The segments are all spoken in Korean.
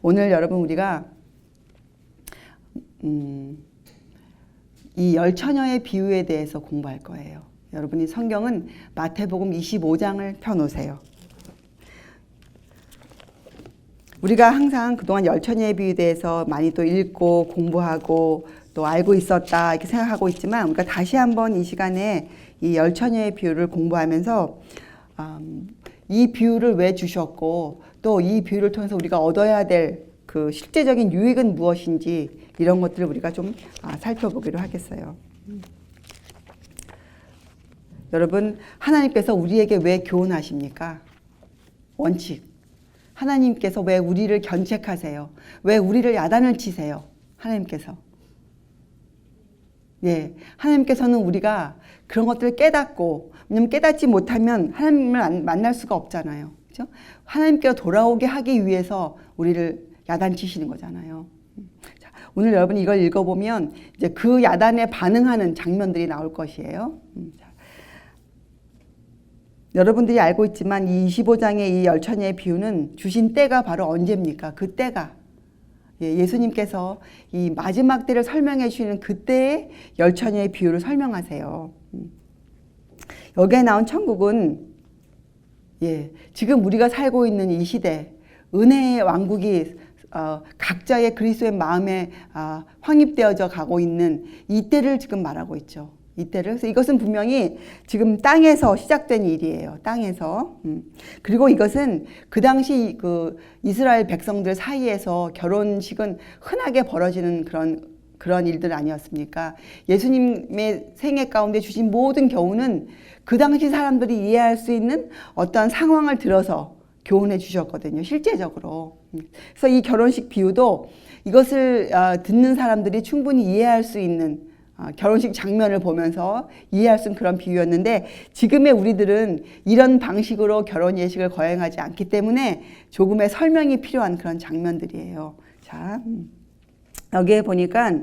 오늘 여러분 우리가 이 열 처녀의 비유에 대해서 공부할 거예요. 여러분이 성경은 마태복음 25장을 펴놓으세요. 우리가 항상 그동안 열 처녀의 비유에 대해서 많이 또 읽고 공부하고 또 알고 있었다 이렇게 생각하고 있지만 우리가 다시 한번 이 시간에 이 열 처녀의 비유를 공부하면서 이 비유를 왜 주셨고 또 이 비유를 통해서 우리가 얻어야 될 그 실제적인 유익은 무엇인지 이런 것들을 우리가 좀 살펴보기로 하겠어요. 여러분, 하나님께서 우리에게 왜 교훈하십니까? 원칙. 하나님께서 왜 우리를 견책하세요? 왜 우리를 야단을 치세요? 하나님께서. 예, 하나님께서는 우리가 그런 것들을 깨닫고, 왜냐면 깨닫지 못하면 하나님을 만날 수가 없잖아요. 그렇죠? 하나님께로 돌아오게 하기 위해서 우리를 야단치시는 거잖아요. 자, 오늘 여러분 이걸 읽어보면 이제 그 야단에 반응하는 장면들이 나올 것이에요. 자, 여러분들이 알고 있지만 이 25장의 이 열 처녀의 비유는 주신 때가 바로 언제입니까? 그 때가 예수님께서 이 마지막 때를 설명해 주시는 그때의 열 처녀의 비유를 설명하세요. 여기에 나온 천국은 지금 우리가 살고 있는 이 시대 은혜의 왕국이 각자의 그리스도의 마음에 확립되어져 가고 있는 이때를 지금 말하고 있죠. 이때를. 그래서 이것은 분명히 지금 땅에서 시작된 일이에요. 땅에서. 그리고 이것은 그 당시 그 이스라엘 백성들 사이에서 결혼식은 흔하게 벌어지는 그런 일들 아니었습니까? 예수님의 생애 가운데 주신 모든 교훈은 그 당시 사람들이 이해할 수 있는 어떠한 상황을 들어서 교훈해 주셨거든요. 실제적으로. 그래서 이 결혼식 비유도 이것을 듣는 사람들이 충분히 이해할 수 있는 결혼식 장면을 보면서 이해할 수 있는 그런 비유였는데 지금의 우리들은 이런 방식으로 결혼 예식을 거행하지 않기 때문에 조금의 설명이 필요한 그런 장면들이에요. 자, 여기에 보니까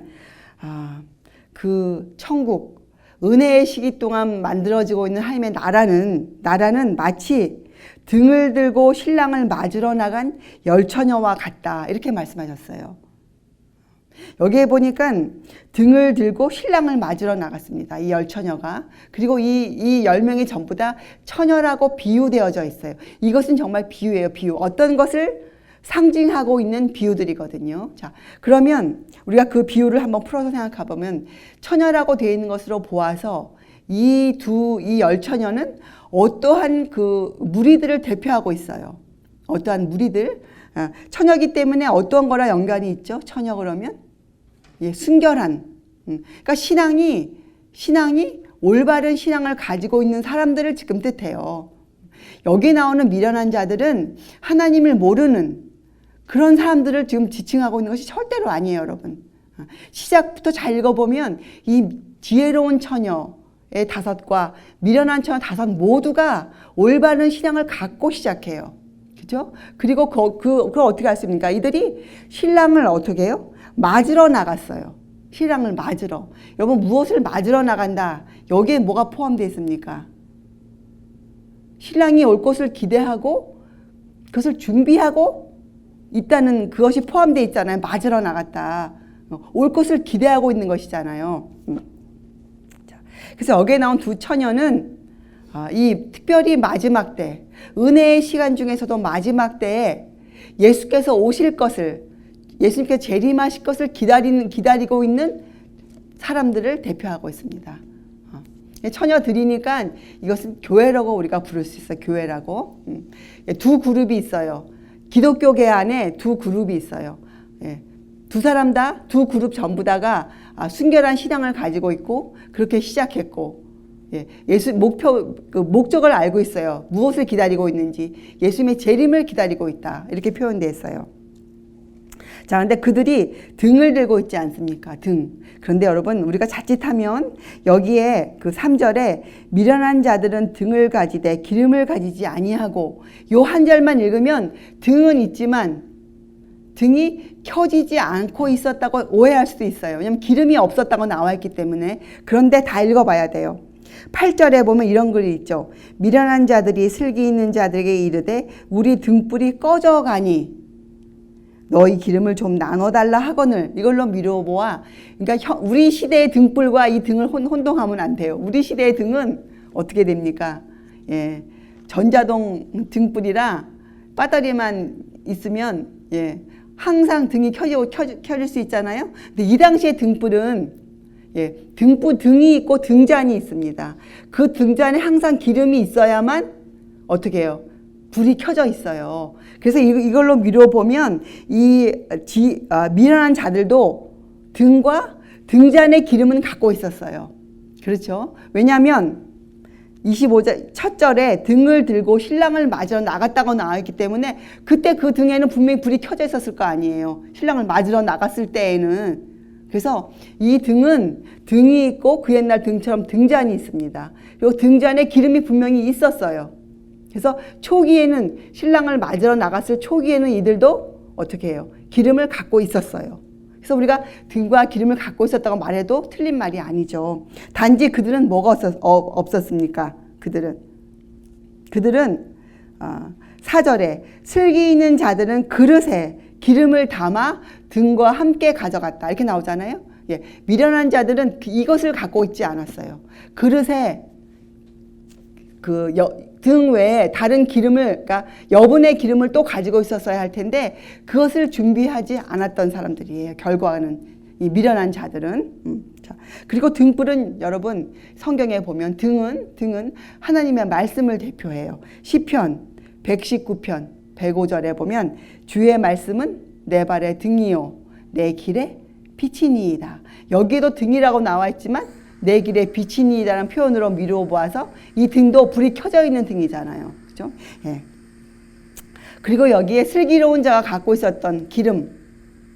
그 천국 은혜의 시기 동안 만들어지고 있는 하나님의 나라는 마치 등을 들고 신랑을 맞으러 나간 열 처녀와 같다 이렇게 말씀하셨어요. 여기에 보니까 등을 들고 신랑을 맞으러 나갔습니다. 이 열 처녀가. 그리고 이 10명이 전부 다 처녀라고 비유되어져 있어요. 이것은 정말 비유예요. 비유. 어떤 것을 상징하고 있는 비유들이거든요. 자, 그러면 우리가 그 비유를 한번 풀어서 생각해 보면 처녀라고 되어 있는 것으로 보아서 이 열 처녀는 어떠한 그 무리들을 대표하고 있어요. 어떠한 무리들. 처녀이기 때문에 어떠한 거랑 연관이 있죠? 처녀 그러면 순결한. 그러니까 신앙이 올바른 신앙을 가지고 있는 사람들을 지금 뜻해요. 여기 나오는 미련한 자들은 하나님을 모르는 그런 사람들을 지금 지칭하고 있는 것이 절대로 아니에요, 여러분. 시작부터 잘 읽어보면 이 지혜로운 처녀의 5과 미련한 처녀 5 모두가 올바른 신앙을 갖고 시작해요. 그죠? 그리고 그걸 어떻게 했습니까? 이들이 신랑을 어떻게 해요? 맞으러 나갔어요. 신랑을 맞으러. 여러분, 무엇을 맞으러 나간다? 여기에 뭐가 포함되어 있습니까? 신랑이 올 것을 기대하고 그것을 준비하고 있다는 그것이 포함되어 있잖아요. 맞으러 나갔다. 올 것을 기대하고 있는 것이잖아요. 그래서 여기에 나온 2 처녀는 이 특별히 마지막 때, 은혜의 시간 중에서도 마지막 때에 예수께서 오실 것을, 예수님께서 재림하실 것을 기다리고 있는 사람들을 대표하고 있습니다. 처녀들이니까 이것은 교회라고 우리가 부를 수 있어요. 교회라고. 2 그룹이 있어요. 기독교계 안에 2 그룹이 있어요. 2 사람 다, 2 그룹 전부 다가 순결한 신앙을 가지고 있고 그렇게 시작했고 목적을 알고 있어요. 무엇을 기다리고 있는지. 예수님의 재림을 기다리고 있다. 이렇게 표현되어 있어요. 자, 근데 그들이 등을 들고 있지 않습니까? 등. 그런데 여러분, 우리가 자칫하면 여기에 그 3절에 미련한 자들은 등을 가지되 기름을 가지지 아니하고 요 한 절만 읽으면 등은 있지만 등이 켜지지 않고 있었다고 오해할 수도 있어요. 왜냐하면 기름이 없었다고 나와 있기 때문에. 그런데 다 읽어봐야 돼요. 8절에 보면 이런 글이 있죠. 미련한 자들이 슬기 있는 자들에게 이르되 우리 등불이 꺼져가니 너희 기름을 좀 나눠달라 하거늘. 이걸로 미루어보아. 그러니까 우리 시대의 등불과 이 등을 혼동하면 안 돼요. 우리 시대의 등은 어떻게 됩니까? 예, 전자동 등불이라 배터리만 있으면 예, 항상 등이 켜질 수 있잖아요. 근데 이 당시의 등불은 예, 등이 있고 등잔이 있습니다. 그 등잔에 항상 기름이 있어야만 어떻게 해요? 불이 켜져 있어요. 그래서 이걸로 미뤄보면 미련한 자들도 등과 등잔의 기름은 갖고 있었어요. 그렇죠? 왜냐하면 25절 첫 절에 등을 들고 신랑을 맞으러 나갔다고 나와 있기 때문에 그때 그 등에는 분명히 불이 켜져 있었을 거 아니에요. 신랑을 맞으러 나갔을 때에는. 그래서 이 등은 등이 있고 그 옛날 등처럼 등잔이 있습니다. 그리고 등잔에 기름이 분명히 있었어요. 그래서 초기에는 신랑을 맞으러 나갔을 초기에는 이들도 어떻게 해요? 기름을 갖고 있었어요. 그래서 우리가 등과 기름을 갖고 있었다고 말해도 틀린 말이 아니죠. 단지 그들은 뭐가 없었습니까? 그들은 4절에 슬기 있는 자들은 그릇에 기름을 담아 등과 함께 가져갔다. 이렇게 나오잖아요. 예, 미련한 자들은 이것을 갖고 있지 않았어요. 그릇에 등 외에 다른 기름을, 그러니까 여분의 기름을 또 가지고 있었어야 할 텐데 그것을 준비하지 않았던 사람들이에요. 결과는 이 미련한 자들은. 자, 그리고 등불은 여러분 성경에 보면 등은 하나님의 말씀을 대표해요. 시편 119편 105절에 보면 주의 말씀은 내 발의 등이요 내 길의 빛이니이다. 여기에도 등이라고 나와 있지만 내 길에 빛이니이다라는 표현으로 미루어 보아서 이 등도 불이 켜져 있는 등이잖아요. 그죠? 예. 그리고 여기에 슬기로운 자가 갖고 있었던 기름,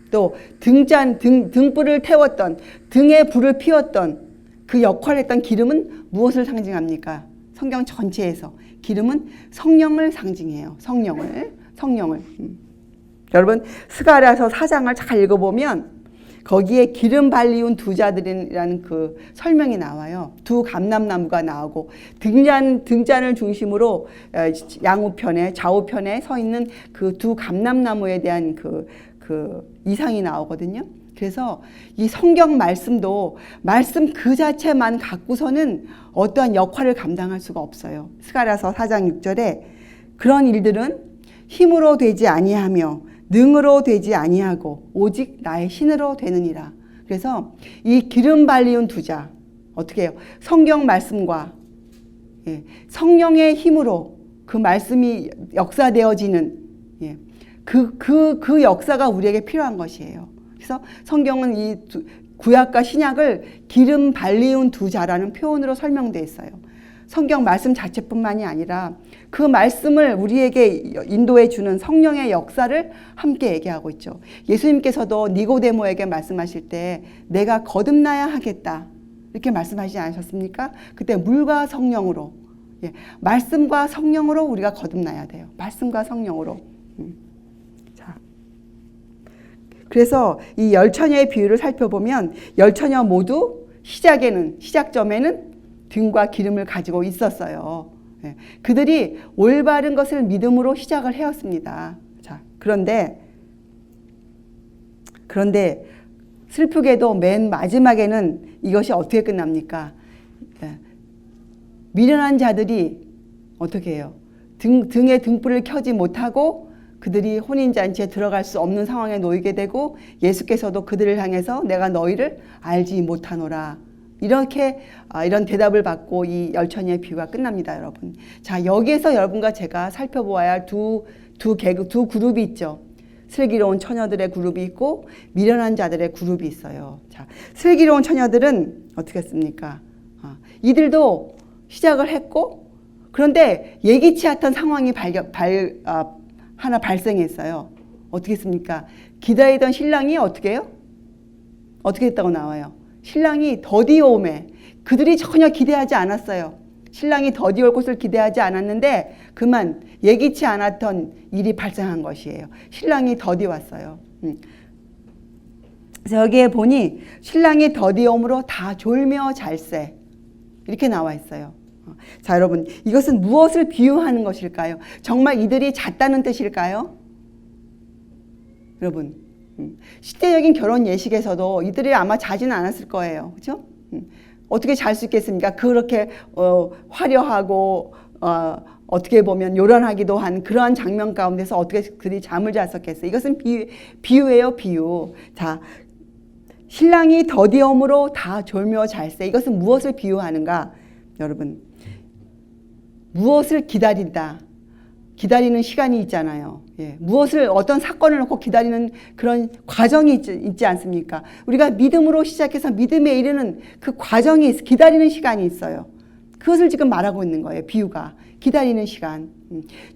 또 등불을 태웠던, 등에 불을 피웠던 그 역할을 했던 기름은 무엇을 상징합니까? 성경 전체에서 기름은 성령을 상징해요. 성령을. 여러분 스가랴서 4장을 잘 읽어보면 거기에 기름 발리운 두 자들이라는 그 설명이 나와요. 두 감람나무가 나오고 등잔을 중심으로 양우편에 좌우편에 서 있는 그 두 감람나무에 대한 그 이상이 나오거든요. 그래서 이 성경 말씀도 말씀 그 자체만 갖고서는 어떠한 역할을 감당할 수가 없어요. 스가랴서 4장 6절에 그런 일들은 힘으로 되지 아니하며 능으로 되지 아니하고 오직 나의 신으로 되느니라. 그래서 이 기름 발리운 두 자 어떻게 해요? 성경 말씀과 성령의 힘으로 그 말씀이 역사되어지는 그 역사가 우리에게 필요한 것이에요. 그래서 성경은 이 구약과 신약을 기름 발리운 두 자라는 표현으로 설명되어 있어요. 성경 말씀 자체뿐만이 아니라 그 말씀을 우리에게 인도해 주는 성령의 역사를 함께 얘기하고 있죠. 예수님께서도 니고데모에게 말씀하실 때 내가 거듭나야 하겠다 이렇게 말씀하시지 않으셨습니까? 그때 물과 성령으로 말씀과 성령으로 우리가 거듭나야 돼요. 말씀과 성령으로. 자, 그래서 이 열처녀의 비유를 살펴보면 열처녀 모두 시작점에는 등과 기름을 가지고 있었어요. 그들이 올바른 것을 믿음으로 시작을 해왔습니다. 자, 그런데 슬프게도 맨 마지막에는 이것이 어떻게 끝납니까? 미련한 자들이 어떻게 해요? 등에 등불을 켜지 못하고 그들이 혼인잔치에 들어갈 수 없는 상황에 놓이게 되고 예수께서도 그들을 향해서 내가 너희를 알지 못하노라. 이런 대답을 받고 이 열처녀의 비유가 끝납니다, 여러분. 자, 여기에서 여러분과 제가 살펴보아야 할 두 그룹이 있죠. 슬기로운 처녀들의 그룹이 있고 미련한 자들의 그룹이 있어요. 자, 슬기로운 처녀들은 어떻게 했습니까? 이들도 시작을 했고 그런데 예기치 않던 상황이 하나 발생했어요. 어떻게 했습니까? 기다리던 신랑이 어떻게 해요? 어떻게 했다고 나와요? 신랑이 더디오매 그들이 전혀 기대하지 않았어요. 신랑이 더디올 것을 기대하지 않았는데 그만 예기치 않았던 일이 발생한 것이에요. 신랑이 더디 왔어요. 그래서 여기에 보니 신랑이 더디옴으로 다 졸며 잘세 이렇게 나와 있어요. 자, 여러분 이것은 무엇을 비유하는 것일까요? 정말 이들이 잤다는 뜻일까요? 여러분, 시대적인 결혼 예식에서도 이들이 아마 자지는 않았을 거예요. 그죠? 어떻게 잘 수 있겠습니까? 그렇게 화려하고 어떻게 보면 요란하기도 한 그러한 장면 가운데서 어떻게 그들이 잠을 잤었겠어요? 이것은 비유예요, 비유. 자, 신랑이 더디움으로 다 졸며 잘세. 이것은 무엇을 비유하는가? 여러분, 무엇을 기다린다. 기다리는 시간이 있잖아요. 예, 무엇을 어떤 사건을 놓고 기다리는 그런 과정이 있지 않습니까? 우리가 믿음으로 시작해서 믿음에 이르는 그 과정이 기다리는 시간이 있어요. 그것을 지금 말하고 있는 거예요. 비유가 기다리는 시간.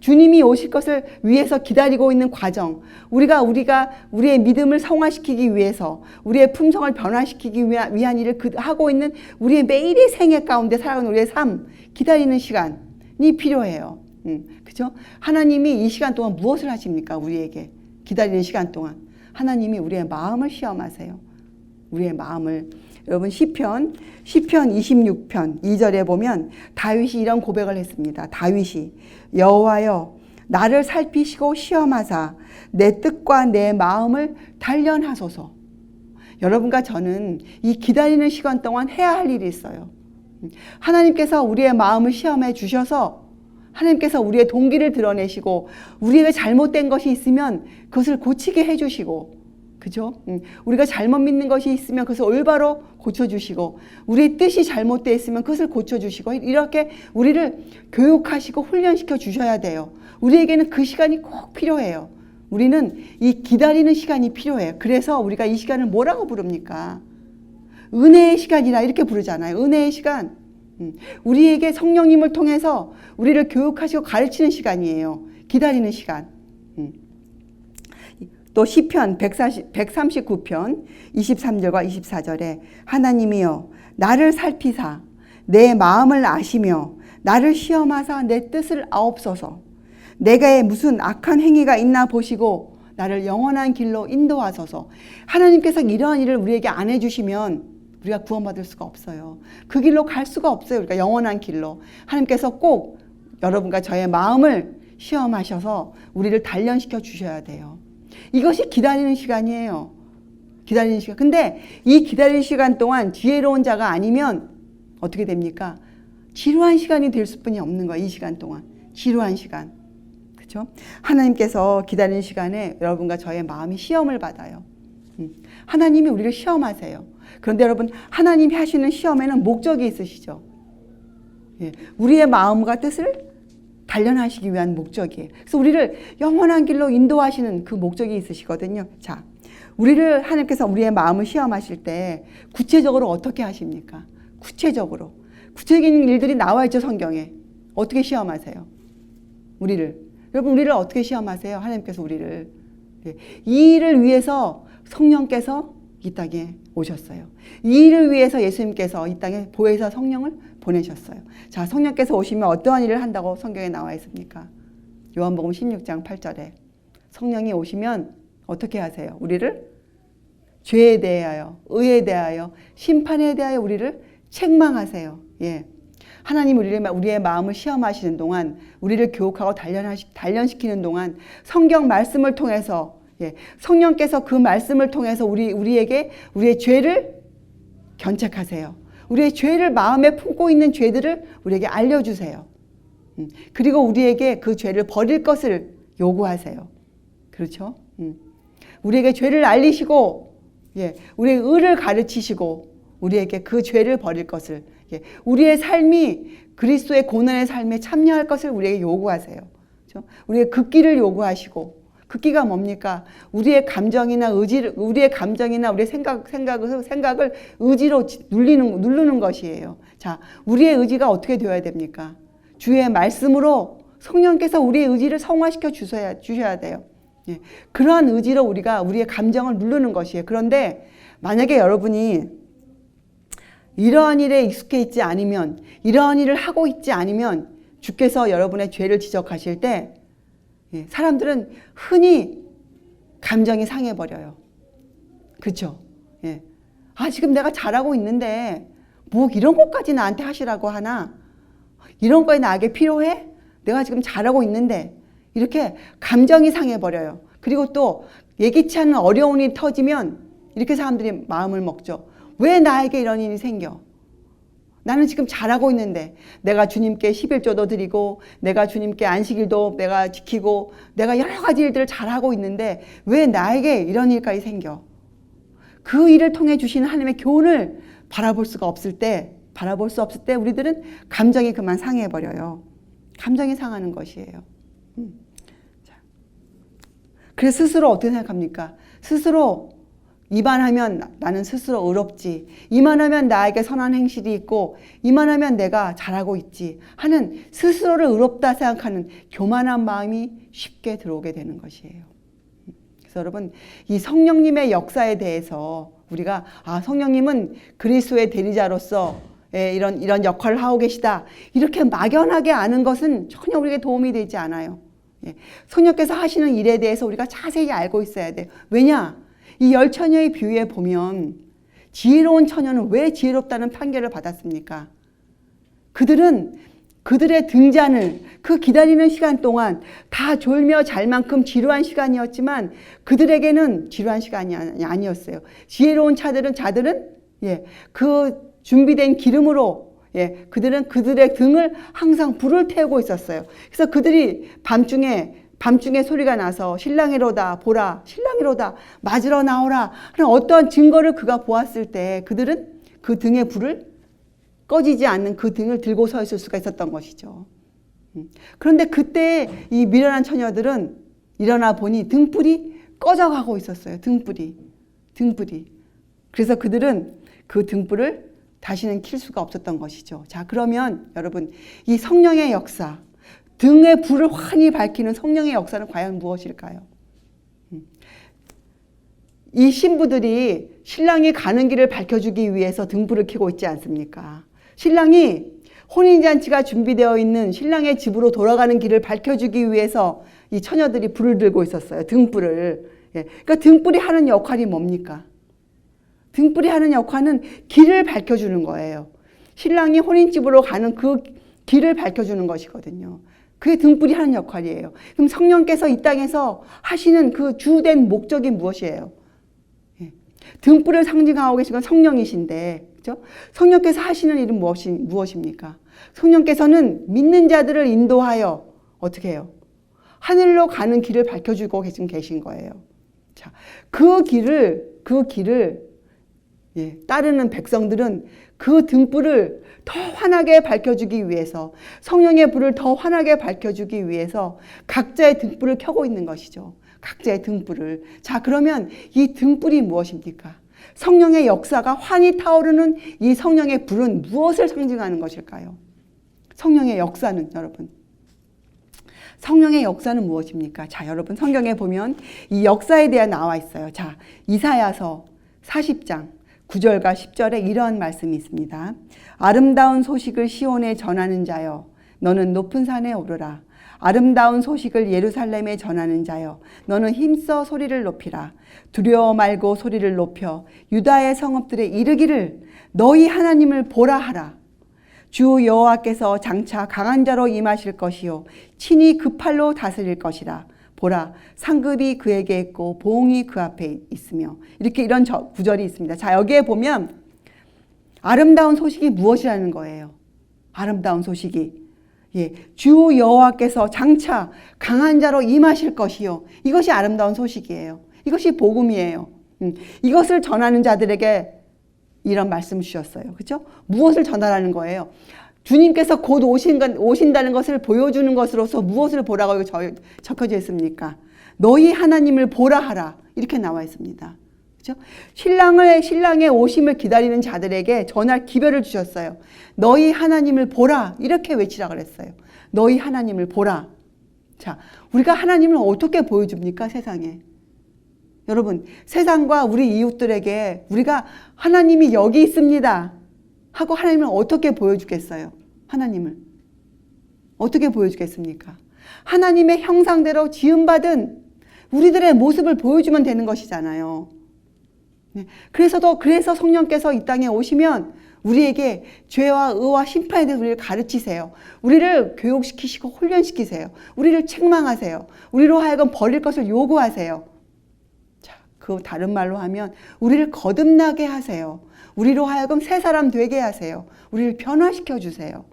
주님이 오실 것을 위해서 기다리고 있는 과정. 우리가 우리의 믿음을 성화시키기 위해서 우리의 품성을 변화시키기 위한 일을 하고 있는 우리의 매일의 생애 가운데 살아가는 우리의 삶, 기다리는 시간이 필요해요. 그죠? 하나님이 이 시간 동안 무엇을 하십니까? 우리에게 기다리는 시간 동안 하나님이 우리의 마음을 시험하세요. 우리의 마음을. 여러분, 시편 26편 2절에 보면 다윗이 이런 고백을 했습니다. 다윗이 여호와여 나를 살피시고 시험하사 내 뜻과 내 마음을 단련하소서. 여러분과 저는 이 기다리는 시간 동안 해야 할 일이 있어요. 하나님께서 우리의 마음을 시험해 주셔서 하나님께서 우리의 동기를 드러내시고 우리에게 잘못된 것이 있으면 그것을 고치게 해주시고, 그죠? 우리가 잘못 믿는 것이 있으면 그것을 올바로 고쳐주시고 우리의 뜻이 잘못되어 있으면 그것을 고쳐주시고 이렇게 우리를 교육하시고 훈련시켜 주셔야 돼요. 우리에게는 그 시간이 꼭 필요해요. 우리는 이 기다리는 시간이 필요해요. 그래서 우리가 이 시간을 뭐라고 부릅니까? 은혜의 시간이라 이렇게 부르잖아요. 은혜의 시간. 우리에게 성령님을 통해서 우리를 교육하시고 가르치는 시간이에요. 기다리는 시간. 또 시편 139편 23절과 24절에 하나님이여 나를 살피사 내 마음을 아시며 나를 시험하사 내 뜻을 아옵소서. 내게 무슨 악한 행위가 있나 보시고 나를 영원한 길로 인도하소서. 하나님께서 이러한 일을 우리에게 안 해주시면 우리가 구원받을 수가 없어요. 그 길로 갈 수가 없어요. 우리가 영원한 길로. 하나님께서 꼭 여러분과 저의 마음을 시험하셔서 우리를 단련시켜 주셔야 돼요. 이것이 기다리는 시간이에요. 기다리는 시간. 근데 이 기다리는 시간 동안 지혜로운 자가 아니면 어떻게 됩니까? 지루한 시간이 될 수뿐이 없는 거예요. 이 시간 동안. 지루한 시간. 그렇죠? 하나님께서 기다리는 시간에 여러분과 저의 마음이 시험을 받아요. 하나님이 우리를 시험하세요. 그런데 여러분, 하나님이 하시는 시험에는 목적이 있으시죠. 예, 우리의 마음과 뜻을 단련하시기 위한 목적이에요. 그래서 우리를 영원한 길로 인도하시는 그 목적이 있으시거든요. 자, 하나님께서 우리의 마음을 시험하실 때 구체적으로 어떻게 하십니까? 구체적인 일들이 나와 있죠, 성경에. 어떻게 시험하세요? 여러분, 우리를 어떻게 시험하세요? 하나님께서 우리를. 예, 이 일을 위해서 성령께서 이 땅에 오셨어요. 이 일을 위해서 예수님께서 이 땅에 보혜사 성령을 보내셨어요. 자, 성령께서 오시면 어떠한 일을 한다고 성경에 나와 있습니까? 요한복음 16장 8절에 성령이 오시면 어떻게 하세요? 우리를 죄에 대하여, 의에 대하여, 심판에 대하여 우리를 책망하세요. 예. 하나님 우리의 마음을 시험하시는 동안, 우리를 교육하고 단련시키는 동안 성경 말씀을 통해서, 예, 성령께서 그 말씀을 통해서 우리에게 우리의 죄를 견책하세요. 우리의 죄를 마음에 품고 있는 죄들을 우리에게 알려주세요. 그리고 우리에게 그 죄를 버릴 것을 요구하세요. 그렇죠? 우리에게 죄를 알리시고, 예, 우리의 의를 가르치시고 우리에게 그 죄를 버릴 것을, 예, 우리의 삶이 그리스도의 고난의 삶에 참여할 것을 우리에게 요구하세요. 그렇죠? 우리의 극기를 요구하시고, 극기가 뭡니까? 우리의 감정이나 우리의 생각을 의지로 누르는 것이에요. 자, 우리의 의지가 어떻게 되어야 됩니까? 주의 말씀으로 성령께서 우리의 의지를 성화시켜 주셔야 돼요. 예, 그러한 의지로 우리가 우리의 감정을 누르는 것이에요. 그런데 만약에 여러분이 이러한 일에 익숙해 있지 않으면, 이러한 일을 하고 있지 않으면 주께서 여러분의 죄를 지적하실 때, 예, 사람들은 흔히 감정이 상해버려요. 그렇죠? 예. 아, 지금 내가 잘하고 있는데 뭐 이런 것까지 나한테 하시라고 하나? 이런 거에 나에게 필요해? 내가 지금 잘하고 있는데. 이렇게 감정이 상해버려요. 그리고 또 예기치 않은 어려움이 터지면 이렇게 사람들이 마음을 먹죠. 왜 나에게 이런 일이 생겨? 나는 지금 잘하고 있는데 내가 주님께 11조도 드리고 내가 주님께 안식일도 내가 지키고 내가 여러 가지 일들을 잘하고 있는데 왜 나에게 이런 일까지 생겨? 그 일을 통해 주시는 하나님의 교훈을 바라볼 수 없을 때 우리들은 감정이 그만 상해버려요. 감정이 상하는 것이에요. 그래서 스스로 어떻게 생각합니까? 스스로 이만하면 나는 스스로 의롭지. 이만하면 나에게 선한 행실이 있고 이만하면 내가 잘하고 있지 하는 스스로를 의롭다 생각하는 교만한 마음이 쉽게 들어오게 되는 것이에요. 그래서 여러분 이 성령님의 역사에 대해서 우리가 성령님은 그리스도의 대리자로서 이런 역할을 하고 계시다 이렇게 막연하게 아는 것은 전혀 우리에게 도움이 되지 않아요. 성령께서 하시는 일에 대해서 우리가 자세히 알고 있어야 돼요. 왜냐? 이 10처녀의 비유에 보면 지혜로운 처녀는 왜 지혜롭다는 판결을 받았습니까? 그들은 그들의 등잔을 그 기다리는 시간 동안 다 졸며 잘 만큼 지루한 시간이었지만 그들에게는 지루한 시간이 아니었어요. 지혜로운 자들은 그 준비된 기름으로 그들은 그들의 등을 항상 불을 태우고 있었어요. 그래서 그들이 밤중에 소리가 나서 신랑이로다 보라 신랑이로다 맞으러 나오라 하는 어떠한 증거를 그가 보았을 때 그들은 그 등의 불을 꺼지지 않는 그 등을 들고 서 있을 수가 있었던 것이죠. 그런데 그때 이 미련한 처녀들은 일어나 보니 등불이 꺼져가고 있었어요. 등불이. 그래서 그들은 그 등불을 다시는 킬 수가 없었던 것이죠. 자, 그러면 여러분 이 성령의 역사 등의 불을 환히 밝히는 성령의 역사는 과연 무엇일까요? 이 신부들이 신랑이 가는 길을 밝혀주기 위해서 등불을 켜고 있지 않습니까? 신랑이 혼인잔치가 준비되어 있는 신랑의 집으로 돌아가는 길을 밝혀주기 위해서 이 처녀들이 불을 들고 있었어요. 등불을. 그러니까 등불이 하는 역할이 뭡니까? 등불이 하는 역할은 길을 밝혀주는 거예요. 신랑이 혼인집으로 가는 그 길을 밝혀주는 것이거든요. 그게 등불이 하는 역할이에요. 그럼 성령께서 이 땅에서 하시는 그 주된 목적이 무엇이에요? 등불을 상징하고 계신 건 성령이신데, 그렇죠? 성령께서 하시는 일은 무엇입니까? 성령께서는 믿는 자들을 인도하여 어떻게 해요? 하늘로 가는 길을 밝혀주고 계신 거예요. 자, 그 길을 따르는 백성들은 그 등불을 더 환하게 밝혀주기 위해서 성령의 불을 더 환하게 밝혀주기 위해서 각자의 등불을 켜고 있는 것이죠. 각자의 등불을. 자, 그러면 이 등불이 무엇입니까? 성령의 역사가 환히 타오르는 이 성령의 불은 무엇을 상징하는 것일까요? 성령의 역사는 여러분. 성령의 역사는 무엇입니까? 자, 여러분 성경에 보면 이 역사에 대해 나와 있어요. 자, 이사야서 40장 9절과 10절에 이러한 말씀이 있습니다. 아름다운 소식을 시온에 전하는 자여 너는 높은 산에 오르라. 아름다운 소식을 예루살렘에 전하는 자여 너는 힘써 소리를 높이라. 두려워 말고 소리를 높여 유다의 성읍들에 이르기를 너희 하나님을 보라 하라. 주 여호와께서 장차 강한 자로 임하실 것이요 친히 그 팔로 다스릴 것이라. 보라, 상급이 그에게 있고 보응이 그 앞에 있으며. 이런 구절이 있습니다. 자, 여기에 보면 아름다운 소식이 무엇이라는 거예요? 아름다운 소식이 주 여호와께서 장차 강한 자로 임하실 것이요. 이것이 아름다운 소식이에요. 이것이 복음이에요. 이것을 전하는 자들에게 이런 말씀 주셨어요. 그렇죠? 무엇을 전하라는 거예요? 주님께서 곧 오신다는 것을 보여주는 것으로서 무엇을 보라고 적혀져 있습니까? 너희 하나님을 보라 하라. 이렇게 나와 있습니다. 그렇죠? 신랑의 오심을 기다리는 자들에게 전할 기별을 주셨어요. 너희 하나님을 보라. 이렇게 외치라 그랬어요. 너희 하나님을 보라. 자, 우리가 하나님을 어떻게 보여줍니까? 세상에. 여러분, 세상과 우리 이웃들에게 우리가 하나님이 여기 있습니다 하고 하나님을 어떻게 보여주겠어요? 하나님을 어떻게 보여주겠습니까? 하나님의 형상대로 지음받은 우리들의 모습을 보여주면 되는 것이잖아요. 그래서 성령께서 이 땅에 오시면 우리에게 죄와 의와 심판에 대해서 우리를 가르치세요. 우리를 교육시키시고 훈련시키세요. 우리를 책망하세요. 우리로 하여금 버릴 것을 요구하세요. 그 다른 말로 하면 우리를 거듭나게 하세요. 우리로 하여금 새 사람 되게 하세요. 우리를 변화시켜 주세요.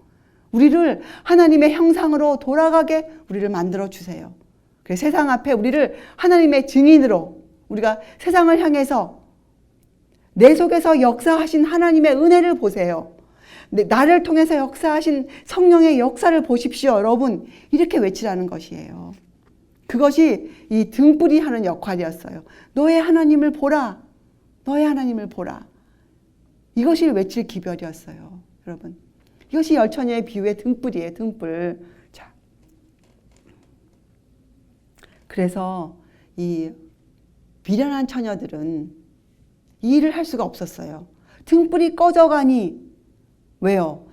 우리를 하나님의 형상으로 돌아가게 우리를 만들어 주세요. 그래서 세상 앞에 우리를 하나님의 증인으로 우리가 세상을 향해서 내 속에서 역사하신 하나님의 은혜를 보세요. 나를 통해서 역사하신 성령의 역사를 보십시오. 여러분, 이렇게 외치라는 것이에요. 그것이 이 등불이 하는 역할이었어요. 너의 하나님을 보라. 너의 하나님을 보라. 이것이 외칠 기별이었어요. 여러분, 이것이 열처녀의 비유의 등불이에요. 등불. 자, 그래서 이 미련한 처녀들은 이 일을 할 수가 없었어요. 등불이 꺼져가니 왜요?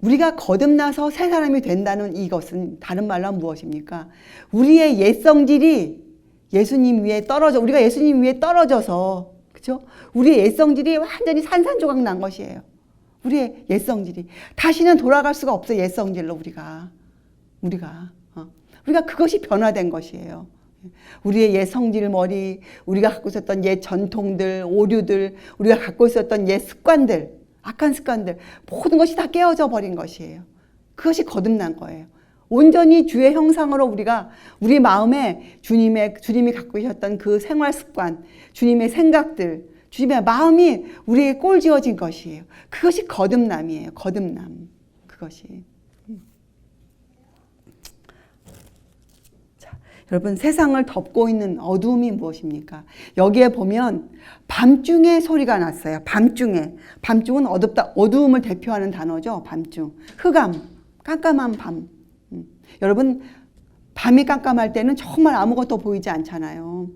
우리가 거듭나서 새 사람이 된다는 이것은 다른 말로 하면 무엇입니까? 우리의 옛 성질이 예수님 위에 떨어져, 우리가 예수님 위에 떨어져서, 그죠? 우리의 옛 성질이 완전히 산산조각 난 것이에요. 우리의 옛 성질이. 다시는 돌아갈 수가 없어요. 옛 성질로 우리가 그것이 변화된 것이에요. 우리의 옛 성질머리, 우리가 갖고 있었던 옛 전통들, 오류들, 우리가 갖고 있었던 옛 습관들, 악한 습관들, 모든 것이 다 깨어져 버린 것이에요. 그것이 거듭난 거예요. 온전히 주의 형상으로 우리가 우리 마음에 주님이 갖고 계셨던 그 생활 습관, 주님의 생각들, 주님의 마음이 우리에게 꼴지어진 것이에요. 그것이 거듭남이에요. 거듭남. 그것이. 자, 여러분, 세상을 덮고 있는 어두움이 무엇입니까? 여기에 보면 밤중에 소리가 났어요. 밤중에. 밤중은 어둡다, 어두움을 대표하는 단어죠. 밤중. 흑암, 깜깜한 밤. 여러분, 밤이 깜깜할 때는 정말 아무것도 보이지 않잖아요.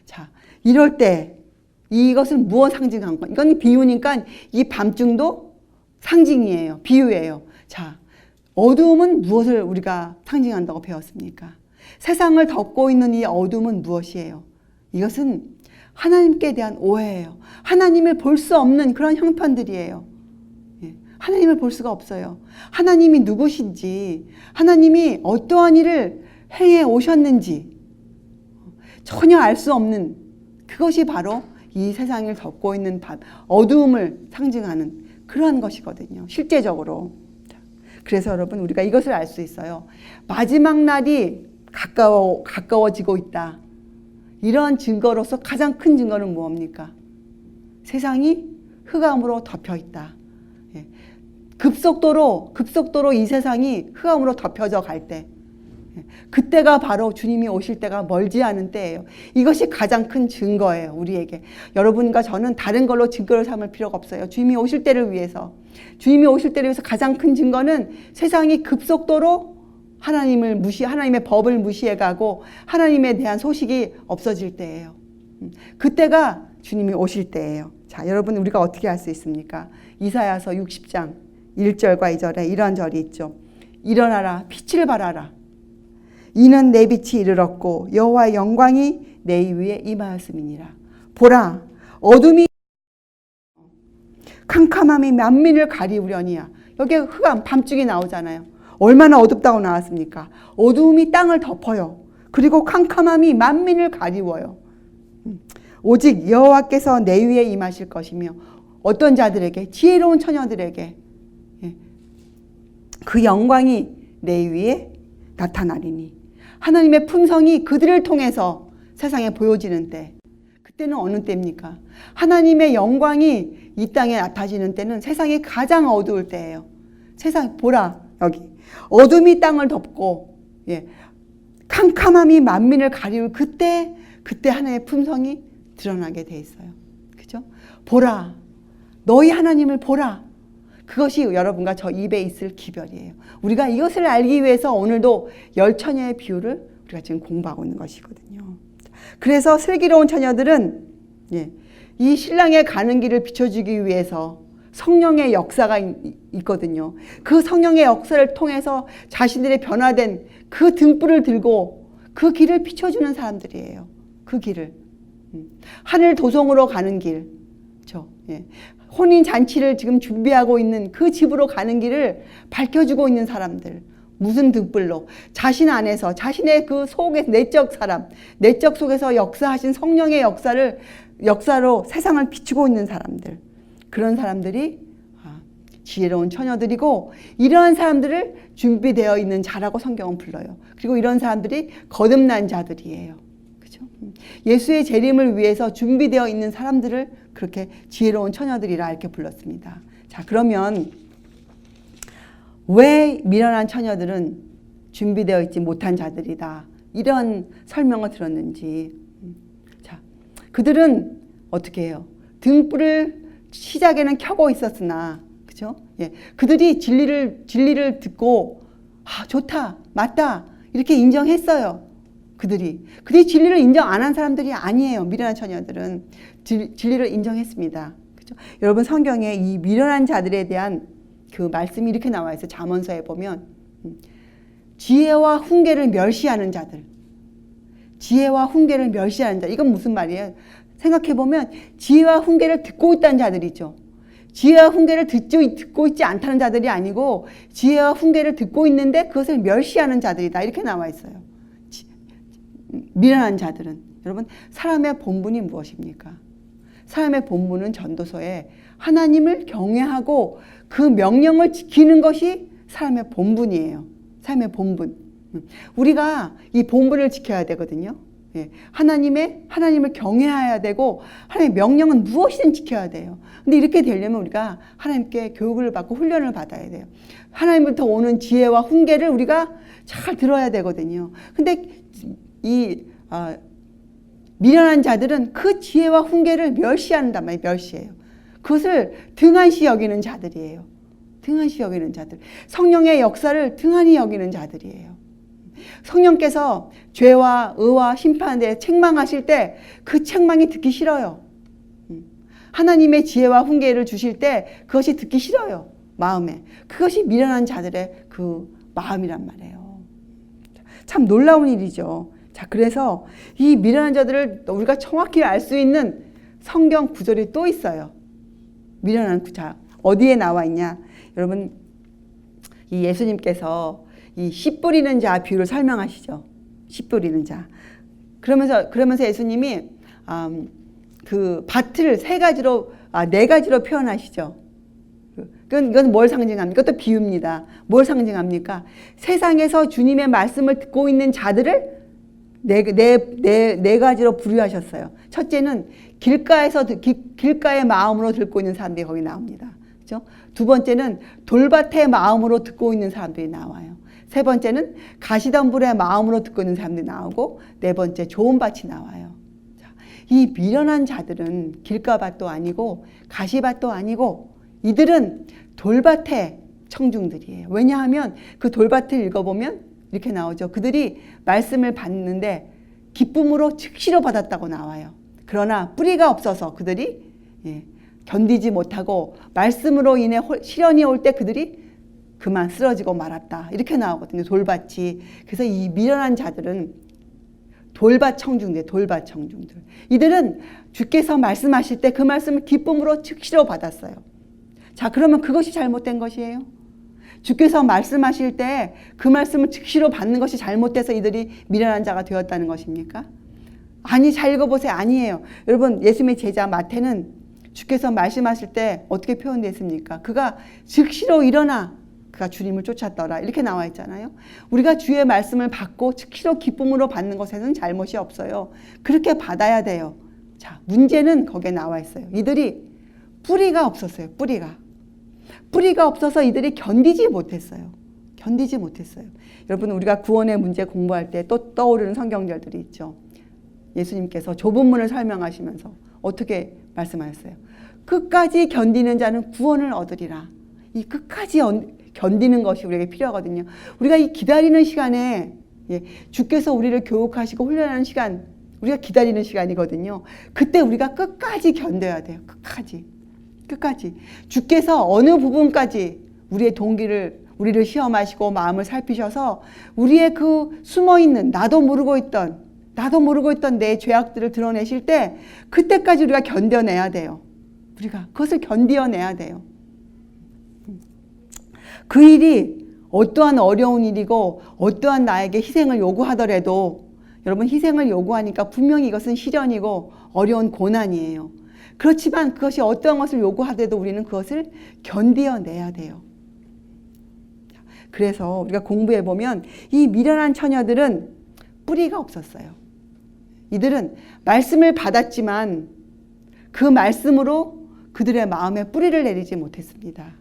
자, 이럴 때 이것은 무엇 상징한 거? 이건 비유니까 이 밤중도 상징이에요. 비유예요. 자, 어두움은 무엇을 우리가 상징한다고 배웠습니까? 세상을 덮고 있는 이 어두움은 무엇이에요? 이것은 하나님께 대한 오해예요. 하나님을 볼 수 없는 그런 형편들이에요. 하나님을 볼 수가 없어요. 하나님이 누구신지, 하나님이 어떠한 일을 행해 오셨는지 전혀 알 수 없는, 그것이 바로 이 세상을 덮고 있는 밤, 어두움을 상징하는 그러한 것이거든요. 실제적으로. 그래서 여러분, 우리가 이것을 알 수 있어요. 마지막 날이 가까워지고 있다. 이러한 증거로서 가장 큰 증거는 무엇입니까? 세상이 흑암으로 덮여 있다. 급속도로 이 세상이 흑암으로 덮여져 갈 때, 그때가 바로 주님이 오실 때가 멀지 않은 때예요. 이것이 가장 큰 증거예요. 우리에게. 여러분과 저는 다른 걸로 증거를 삼을 필요가 없어요. 주님이 오실 때를 위해서. 주님이 오실 때를 위해서 가장 큰 증거는 세상이 급속도로 하나님의 법을 무시해가고 하나님에 대한 소식이 없어질 때예요. 그때가 주님이 오실 때예요. 자, 여러분, 우리가 어떻게 할 수 있습니까? 이사야서 60장 1절과 2절에 이러한 절이 있죠. 일어나라, 빛을 발하라. 이는 내 빛이 이르렀고 여호와의 영광이 내 위에 임하였음이니라. 보라, 어둠이 캄캄함이 만민을 가리우려니야. 여기에 흑암, 밤중이 나오잖아요. 얼마나 어둡다고 나왔습니까? 어두움이 땅을 덮어요. 그리고 캄캄함이 만민을 가리워요. 오직 여호와께서 내 위에 임하실 것이며, 어떤 자들에게? 지혜로운 처녀들에게 그 영광이 내 위에 나타나리니. 하나님의 품성이 그들을 통해서 세상에 보여지는 때, 그때는 어느 때입니까? 하나님의 영광이 이 땅에 나타지는 때는 세상이 가장 어두울 때예요. 세상, 보라, 여기 어둠이 땅을 덮고 캄캄함이 만민을 가리울 그때 하나님의 품성이 드러나게 돼 있어요. 그죠? 보라, 너희 하나님을 보라. 그것이 여러분과 저 입에 있을 기별이에요. 우리가 이것을 알기 위해서 오늘도 열 처녀의 비유를 우리가 지금 공부하고 있는 것이거든요. 그래서 슬기로운 처녀들은 이 신랑의 가는 길을 비춰주기 위해서 성령의 역사가 있거든요. 그 성령의 역사를 통해서 자신들의 변화된 그 등불을 들고 그 길을 비춰주는 사람들이에요. 그 길을. 하늘 도성으로 가는 길. 그렇죠? 혼인 잔치를 지금 준비하고 있는 그 집으로 가는 길을 밝혀주고 있는 사람들. 무슨 등불로 자신 안에서 자신의 그 속에 내적 사람, 내적 속에서 역사하신 성령의 역사로 세상을 비추고 있는 사람들, 그런 사람들이 지혜로운 처녀들이고, 이러한 사람들을 준비되어 있는 자라고 성경은 불러요. 그리고 이런 사람들이 거듭난 자들이에요. 그죠? 예수의 재림을 위해서 준비되어 있는 사람들을 그렇게 지혜로운 처녀들이라 이렇게 불렀습니다. 자, 그러면 왜 미련한 처녀들은 준비되어 있지 못한 자들이다, 이런 설명을 들었는지. 자, 그들은 어떻게 해요? 등불을 시작에는 켜고 있었으나, 그죠? 예, 그들이 진리를 듣고 좋다, 맞다 이렇게 인정했어요. 그들이 진리를 인정 안 한 사람들이 아니에요. 미련한 처녀들은 진리를 인정했습니다. 그죠? 여러분, 성경에 이 미련한 자들에 대한 그 말씀이 이렇게 나와 있어요. 잠언서에 보면 지혜와 훈계를 멸시하는 자들, 지혜와 훈계를 멸시하는 자. 이건 무슨 말이에요? 생각해 보면 지혜와 훈계를 듣고 있다는 자들이죠. 지혜와 훈계를 듣고 있지 않다는 자들이 아니고, 지혜와 훈계를 듣고 있는데 그것을 멸시하는 자들이다, 이렇게 나와 있어요. 미련한 자들은, 여러분, 사람의 본분이 무엇입니까? 사람의 본분은 전도서에 하나님을 경외하고 그 명령을 지키는 것이 사람의 본분이에요. 삶의 본분. 우리가 이 본분을 지켜야 되거든요. 예, 하나님을 경외해야 되고, 하나님의 명령은 무엇이든 지켜야 돼요. 근데 이렇게 되려면 우리가 하나님께 교육을 받고 훈련을 받아야 돼요. 하나님부터 오는 지혜와 훈계를 우리가 잘 들어야 되거든요. 근데 미련한 자들은 그 지혜와 훈계를 멸시한단 말이에요. 멸시해요. 그것을 등한시 여기는 자들이에요. 등한시 여기는 자들. 성령의 역사를 등한히 여기는 자들이에요. 성령께서 죄와 의와 심판에 대해 책망하실 때 그 책망이 듣기 싫어요. 하나님의 지혜와 훈계를 주실 때 그것이 듣기 싫어요. 마음에. 그것이 미련한 자들의 그 마음이란 말이에요. 참 놀라운 일이죠. 자, 그래서 이 미련한 자들을 우리가 정확히 알 수 있는 성경 구절이 또 있어요. 미련한 자. 어디에 나와 있냐? 여러분, 이 예수님께서 이 씨 뿌리는 자 비유를 설명하시죠. 씨 뿌리는 자. 그러면서 예수님이 그 밭을 네 가지로 표현하시죠. 이건 뭘 상징합니까? 이것도 비유입니다. 뭘 상징합니까? 세상에서 주님의 말씀을 듣고 있는 자들을 네 가지로 분류하셨어요. 첫째는 길가의 마음으로 듣고 있는 사람들이 거기 나옵니다. 그렇죠? 두 번째는 돌밭의 마음으로 듣고 있는 사람들이 나와요. 세 번째는 가시덤불의 마음으로 듣고 있는 사람들이 나오고, 네 번째 좋은 밭이 나와요. 자, 이 미련한 자들은 길가밭도 아니고 가시밭도 아니고, 이들은 돌밭의 청중들이에요. 왜냐하면 그 돌밭을 읽어보면 이렇게 나오죠. 그들이 말씀을 받는데 기쁨으로 즉시로 받았다고 나와요. 그러나 뿌리가 없어서 그들이 견디지 못하고 말씀으로 인해 시련이 올 때 그들이 그만 쓰러지고 말았다, 이렇게 나오거든요. 돌밭이. 그래서 이 미련한 자들은 돌밭 청중들, 돌밭 청중들. 이들은 주께서 말씀하실 때 그 말씀을 기쁨으로 즉시로 받았어요. 자, 그러면 그것이 잘못된 것이에요? 주께서 말씀하실 때 그 말씀을 즉시로 받는 것이 잘못돼서 이들이 미련한 자가 되었다는 것입니까? 아니, 잘 읽어보세요. 아니에요. 여러분, 예수님의 제자 마태는 주께서 말씀하실 때 어떻게 표현됐습니까? 그가 즉시로 일어나 그가 주님을 쫓았더라, 이렇게 나와 있잖아요. 우리가 주의 말씀을 받고 즉시로 기쁨으로 받는 것에는 잘못이 없어요. 그렇게 받아야 돼요. 자, 문제는 거기에 나와 있어요. 이들이 뿌리가 없었어요. 뿌리가 없어서 이들이 견디지 못했어요. 여러분, 우리가 구원의 문제 공부할 때 또 떠오르는 성경절들이 있죠. 예수님께서 좁은 문을 설명하시면서 어떻게 말씀하셨어요? 끝까지 견디는 자는 구원을 얻으리라. 이 끝까지 견디는 것이 우리에게 필요하거든요. 우리가 이 기다리는 시간에 주께서 우리를 교육하시고 훈련하는 시간, 우리가 기다리는 시간이거든요. 그때 우리가 끝까지 견뎌야 돼요. 끝까지. 주께서 어느 부분까지 우리를 시험하시고 마음을 살피셔서 우리의 그 숨어있는 나도 모르고 있던 내 죄악들을 드러내실 때 그때까지 우리가 견뎌내야 돼요. 우리가 그것을 견디어내야 돼요. 그 일이 어떠한 어려운 일이고 어떠한 나에게 희생을 요구하더라도 여러분 희생을 요구하니까 분명히 이것은 시련이고 어려운 고난이에요. 그렇지만 그것이 어떠한 것을 요구하더라도 우리는 그것을 견디어내야 돼요. 그래서 우리가 공부해보면 이 미련한 처녀들은 뿌리가 없었어요. 이들은 말씀을 받았지만 그 말씀으로 그들의 마음에 뿌리를 내리지 못했습니다.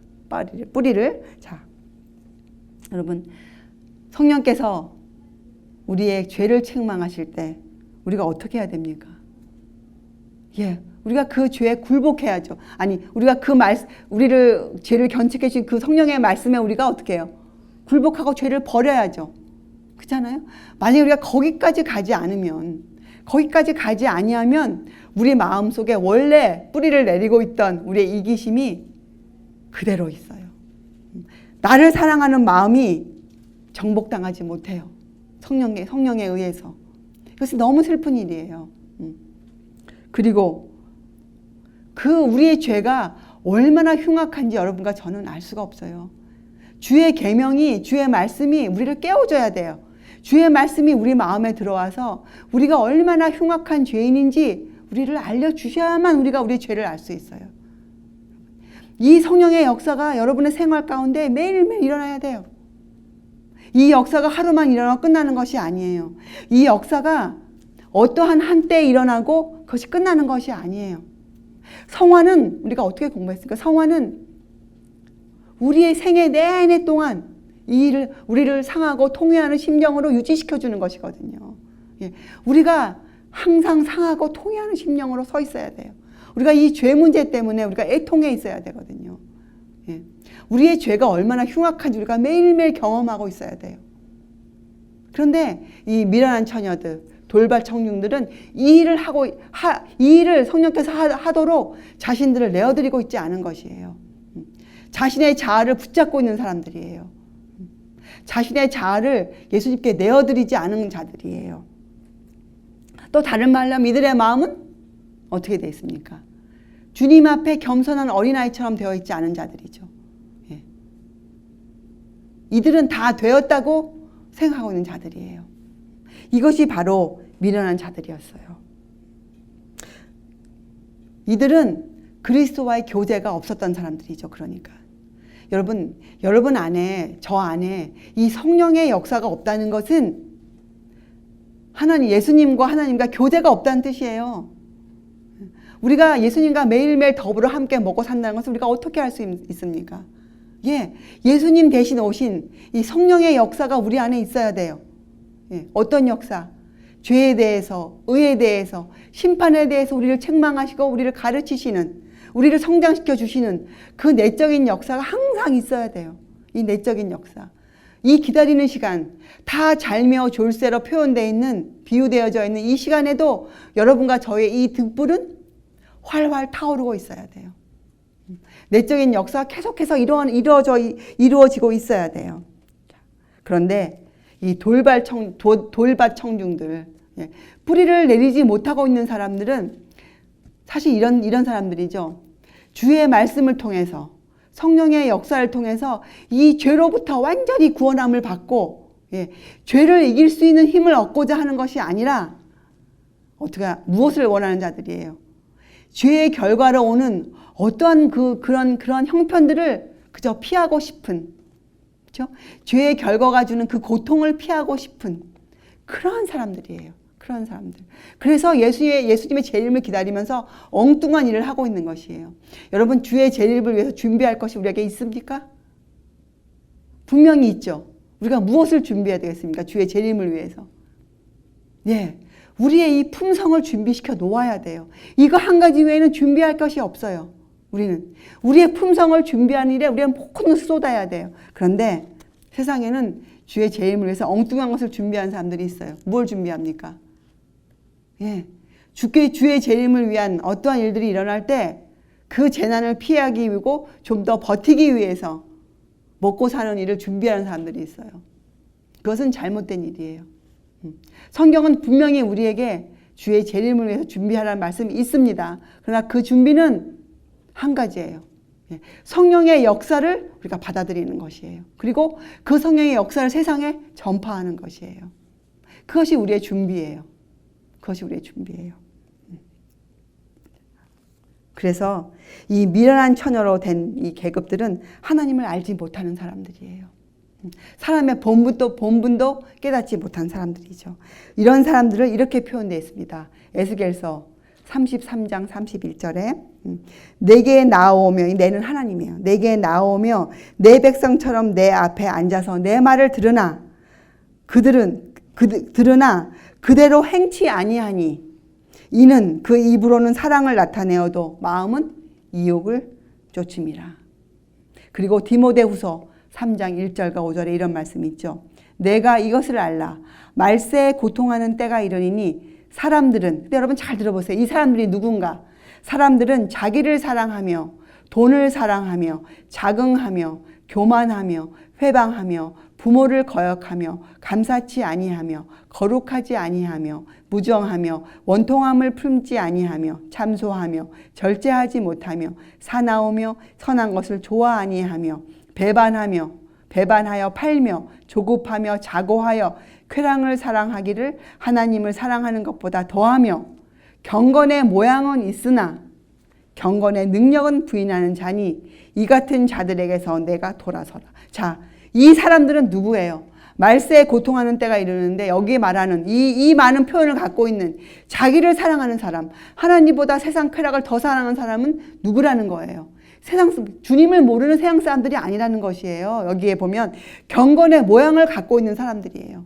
뿌리를. 자, 여러분, 성령께서 우리의 죄를 책망하실 때 우리가 어떻게 해야 됩니까? 우리가 그 죄에 굴복해야죠. 아니, 우리가 우리를 죄를 견책해 주신 그 성령의 말씀에 우리가 어떻게 해요? 굴복하고 죄를 버려야죠. 그렇잖아요? 만약에 우리가 거기까지 가지 아니하면 우리 마음속에 원래 뿌리를 내리고 있던 우리의 이기심이 그대로 있어요. 나를 사랑하는 마음이 정복당하지 못해요. 성령에 의해서. 이것은 너무 슬픈 일이에요. 그리고 우리의 죄가 얼마나 흉악한지 여러분과 저는 알 수가 없어요. 주의 계명이, 주의 말씀이 우리를 깨워줘야 돼요. 주의 말씀이 우리 마음에 들어와서 우리가 얼마나 흉악한 죄인인지 우리를 알려주셔야만 우리가 우리의 죄를 알 수 있어요. 이 성령의 역사가 여러분의 생활 가운데 매일매일 일어나야 돼요. 이 역사가 하루만 일어나고 끝나는 것이 아니에요. 이 역사가 어떠한 한때에 일어나고 그것이 끝나는 것이 아니에요. 성화는 우리가 어떻게 공부했습니까? 성화는 우리의 생애 내내 동안 우리를 상하고 통회하는 심령으로 유지시켜주는 것이거든요. 우리가 항상 상하고 통회하는 심령으로 서 있어야 돼요. 우리가 이 죄 문제 때문에 우리가 애통해 있어야 되거든요. 우리의 죄가 얼마나 흉악한지 우리가 매일매일 경험하고 있어야 돼요. 그런데 이 미련한 처녀들, 돌발 청중들은 이 일을 성령께서 하도록 자신들을 내어드리고 있지 않은 것이에요. 자신의 자아를 붙잡고 있는 사람들이에요. 자신의 자아를 예수님께 내어드리지 않은 자들이에요. 또 다른 말로 하면 이들의 마음은 어떻게 되어 있습니까? 주님 앞에 겸손한 어린아이처럼 되어 있지 않은 자들이죠. 이들은 다 되었다고 생각하고 있는 자들이에요. 이것이 바로 미련한 자들이었어요. 이들은 그리스도와의 교제가 없었던 사람들이죠. 그러니까 여러분 안에, 저 안에 이 성령의 역사가 없다는 것은 예수님과 하나님과 교제가 없다는 뜻이에요. 우리가 예수님과 매일매일 더불어 함께 먹고 산다는 것을 우리가 어떻게 할 수 있습니까? 예수님 대신 오신 이 성령의 역사가 우리 안에 있어야 돼요. 어떤 역사? 죄에 대해서, 의에 대해서, 심판에 대해서 우리를 책망하시고 우리를 가르치시는, 우리를 성장시켜 주시는 그 내적인 역사가 항상 있어야 돼요. 이 내적인 역사. 이 기다리는 시간, 다 잘며 졸세로 표현되어 있는, 비유되어져 있는 이 시간에도 여러분과 저의 이 등불은 활활 타오르고 있어야 돼요. 내적인 역사가 계속해서 이루어지고 있어야 돼요. 그런데 이 돌발 청중들, 뿌리를 내리지 못하고 있는 사람들은 사실 이런 사람들이죠. 주의 말씀을 통해서, 성령의 역사를 통해서 이 죄로부터 완전히 구원함을 받고, 죄를 이길 수 있는 힘을 얻고자 하는 것이 아니라 무엇을 원하는 자들이에요. 죄의 결과로 오는 어떠한 그런 형편들을 그저 피하고 싶은, 그렇죠? 죄의 결과가 주는 그 고통을 피하고 싶은 그러한 사람들이에요. 그런 사람들. 그래서 예수님의 재림을 기다리면서 엉뚱한 일을 하고 있는 것이에요. 여러분, 주의 재림을 위해서 준비할 것이 우리에게 있습니까? 분명히 있죠. 우리가 무엇을 준비해야 되겠습니까? 주의 재림을 위해서. 우리의 이 품성을 준비시켜 놓아야 돼요. 이거 한 가지 외에는 준비할 것이 없어요. 우리의 품성을 준비하는 일에 우리는 모든 것을 쏟아야 돼요. 그런데 세상에는 주의 재림을 위해서 엉뚱한 것을 준비한 사람들이 있어요. 뭘 준비합니까? 주의 재림을 위한 어떠한 일들이 일어날 때 그 재난을 피하기 위하고 좀 더 버티기 위해서 먹고 사는 일을 준비하는 사람들이 있어요. 그것은 잘못된 일이에요. 성경은 분명히 우리에게 주의 재림을 위해서 준비하라는 말씀이 있습니다. 그러나 그 준비는 한 가지예요. 성령의 역사를 우리가 받아들이는 것이에요. 그리고 그 성령의 역사를 세상에 전파하는 것이에요. 그것이 우리의 준비예요. 그것이 우리의 준비예요. 그래서 이 미련한 처녀로 된 이 계급들은 하나님을 알지 못하는 사람들이에요. 사람의 본분도 깨닫지 못한 사람들이죠. 이런 사람들을 이렇게 표현되어 있습니다. 에스겔서 33장 31절에 내게 나오며, 내는 하나님이에요. 내게 나오며 내 백성처럼 내 앞에 앉아서 내 말을 들으나 그대로 행치 아니하니 이는 그 입으로는 사랑을 나타내어도 마음은 이욕을 쫓음이라. 그리고 디모데후서 3장 1절과 5절에 이런 말씀이 있죠. 내가 이것을 알라. 말세에 고통하는 때가 이르니니 사람들은, 여러분 잘 들어보세요. 이 사람들이 누군가? 사람들은 자기를 사랑하며 돈을 사랑하며 자긍하며 교만하며 회방하며 부모를 거역하며 감사치 아니하며 거룩하지 아니하며 무정하며 원통함을 품지 아니하며 참소하며 절제하지 못하며 사나우며 선한 것을 좋아 아니하며 배반하여 팔며 조급하며 자고하여 쾌락을 사랑하기를 하나님을 사랑하는 것보다 더하며 경건의 모양은 있으나 경건의 능력은 부인하는 자니 이 같은 자들에게서 내가 돌아서라. 자, 이 사람들은 누구예요? 말세에 고통하는 때가 이르는데 여기에 말하는 이 많은 표현을 갖고 있는 자기를 사랑하는 사람, 하나님보다 세상 쾌락을 더 사랑하는 사람은 누구라는 거예요? 주님을 모르는 세상 사람들이 아니라는 것이에요. 여기에 보면 경건의 모양을 갖고 있는 사람들이에요.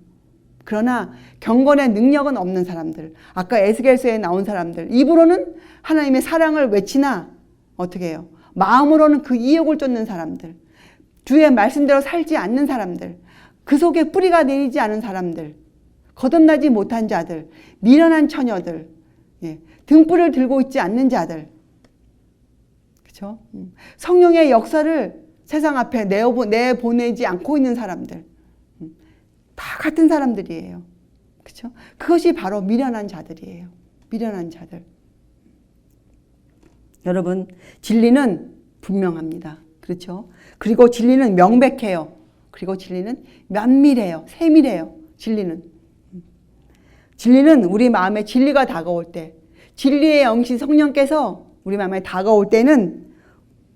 그러나 경건의 능력은 없는 사람들, 아까 에스겔서에 나온 사람들, 입으로는 하나님의 사랑을 외치나 어떻게 해요? 마음으로는 그 이욕을 쫓는 사람들, 주의 말씀대로 살지 않는 사람들, 그 속에 뿌리가 내리지 않은 사람들, 거듭나지 못한 자들, 미련한 처녀들, 등불을 들고 있지 않는 자들, 그렇죠? 성령의 역사를 세상 앞에 내보내지 않고 있는 사람들, 다 같은 사람들이에요. 그렇죠? 그것이 바로 미련한 자들이에요. 미련한 자들. 여러분, 진리는 분명합니다. 그렇죠? 그리고 진리는 명백해요. 그리고 진리는 면밀해요. 세밀해요. 진리는 우리 마음에 진리가 다가올 때, 진리의 영신 성령께서 우리 마음에 다가올 때는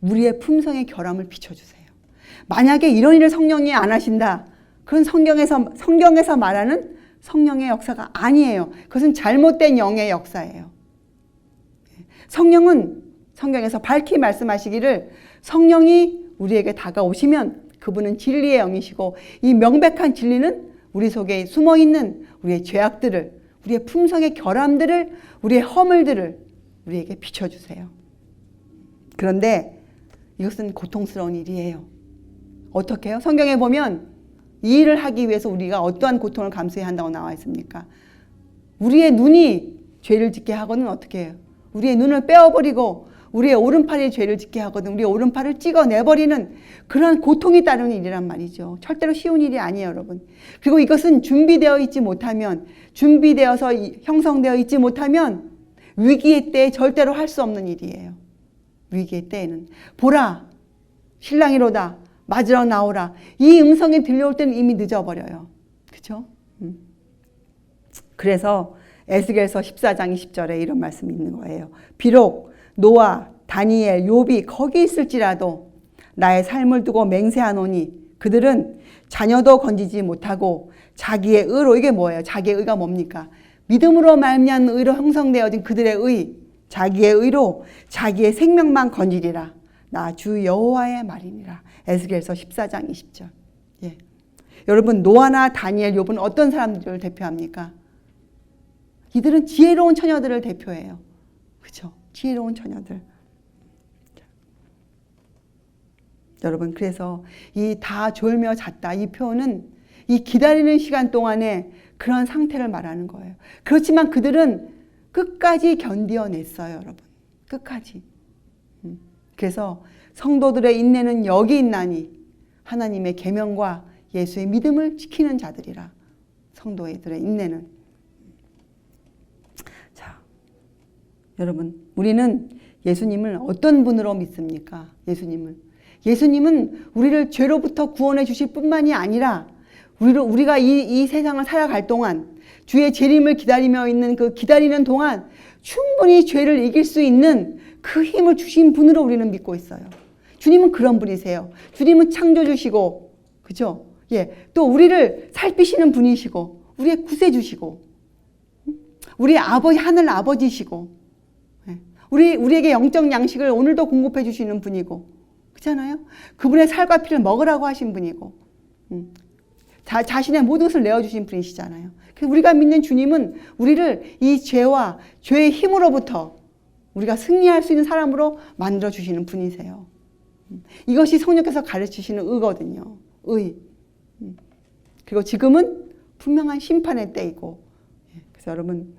우리의 품성의 결함을 비춰주세요. 만약에 이런 일을 성령이 안 하신다. 그건 성경에서 말하는 성령의 역사가 아니에요. 그것은 잘못된 영의 역사예요. 성령은 성경에서 밝히 말씀하시기를 성령이 우리에게 다가오시면 그분은 진리의 영이시고 이 명백한 진리는 우리 속에 숨어있는 우리의 죄악들을, 우리의 품성의 결함들을, 우리의 허물들을 우리에게 비춰주세요. 그런데 이것은 고통스러운 일이에요. 어떻게 해요? 성경에 보면 이 일을 하기 위해서 우리가 어떠한 고통을 감수해야 한다고 나와 있습니까? 우리의 눈이 죄를 짓게 하거든 어떻게 해요? 우리의 눈을 빼어버리고 우리의 오른팔이 죄를 짓게 하거든 우리의 오른팔을 찍어내버리는 그런 고통이 따르는 일이란 말이죠. 절대로 쉬운 일이 아니에요, 여러분. 그리고 이것은 준비되어서 형성되어 있지 못하면 위기의 때에 절대로 할 수 없는 일이에요. 위기의 때에는 보라, 신랑이로다. 맞으러 나오라. 이 음성이 들려올 때는 이미 늦어버려요. 그렇죠? 그래서 에스겔서 14장 20절에 이런 말씀이 있는 거예요. 비록 노아, 다니엘, 욥이 거기 있을지라도 나의 삶을 두고 맹세하노니 그들은 자녀도 건지지 못하고 자기의 의로, 이게 뭐예요? 자기의 의가 뭡니까? 믿음으로 말미암은 의로 형성되어진 그들의 의, 자기의 의로 자기의 생명만 건지리라. 나 주 여호와의 말이니라. 에스겔서 14장 20절. 예. 여러분, 노아나 다니엘, 욥은 어떤 사람들을 대표합니까? 이들은 지혜로운 처녀들을 대표해요. 그렇죠? 지혜로운 처녀들. 여러분, 그래서 이 다 졸며 잤다 이 표현은 이 기다리는 시간 동안에 그런 상태를 말하는 거예요. 그렇지만 그들은 끝까지 견디어냈어요, 여러분. 끝까지. 그래서 성도들의 인내는 여기 있나니 하나님의 계명과 예수의 믿음을 지키는 자들이라. 성도들의 인내는. 자, 여러분, 우리는 예수님을 어떤 분으로 믿습니까? 예수님은 우리를 죄로부터 구원해 주실 뿐만이 아니라 우리가 이 세상을 살아갈 동안 주의 재림을 기다리며 있는 그 기다리는 동안 충분히 죄를 이길 수 있는 그 힘을 주신 분으로 우리는 믿고 있어요. 주님은 그런 분이세요. 주님은 창조주시고, 그죠? 예, 또 우리를 살피시는 분이시고, 우리의 구세주시고, 우리의 아버지, 하늘 아버지시고, 우리에게 영적 양식을 오늘도 공급해 주시는 분이고, 그렇잖아요? 그분의 살과 피를 먹으라고 하신 분이고, 자신의 모든 것을 내어주신 분이시잖아요. 우리가 믿는 주님은 우리를 이 죄와 죄의 힘으로부터 우리가 승리할 수 있는 사람으로 만들어 주시는 분이세요. 이것이 성령께서 가르치시는 의거든요. 의. 그리고 지금은 분명한 심판의 때이고, 그래서 여러분,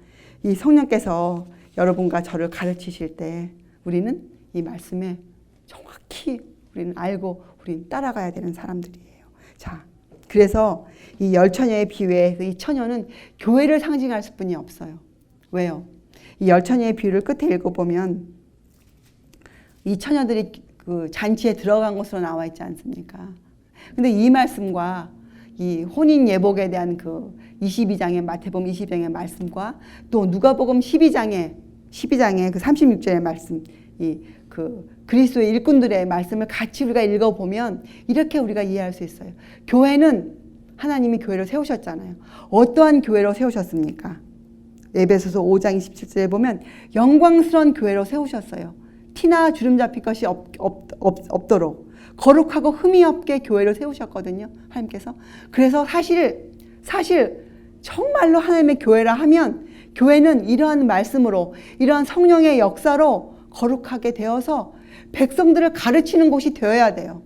이 성령께서 여러분과 저를 가르치실 때 우리는 이 말씀에 정확히 우리는 알고 우리는 따라가야 되는 사람들이에요. 자, 그래서 이 10처녀의 비유에 이 처녀는 교회를 상징할 뿐이 없어요. 왜요? 이 10처녀의 비유를 끝에 읽어보면 이 처녀들이 그 잔치에 들어간 것으로 나와 있지 않습니까? 근데 이 말씀과 이 혼인 예복에 대한 그 22장의 마태복음 22장의 말씀과 또 누가복음 12장의 그 36절의 말씀, 그 그리스도의 일꾼들의 말씀을 같이 우리가 읽어보면 이렇게 우리가 이해할 수 있어요. 교회는 하나님이 교회를 세우셨잖아요. 어떠한 교회로 세우셨습니까? 에베소서 5장 27절에 보면 영광스러운 교회로 세우셨어요. 티나 주름 잡힐 것이 없도록 거룩하고 흠이 없게 교회를 세우셨거든요. 하나님께서. 그래서 사실 정말로 하나님의 교회라 하면 교회는 이러한 말씀으로 이러한 성령의 역사로 거룩하게 되어서 백성들을 가르치는 곳이 되어야 돼요.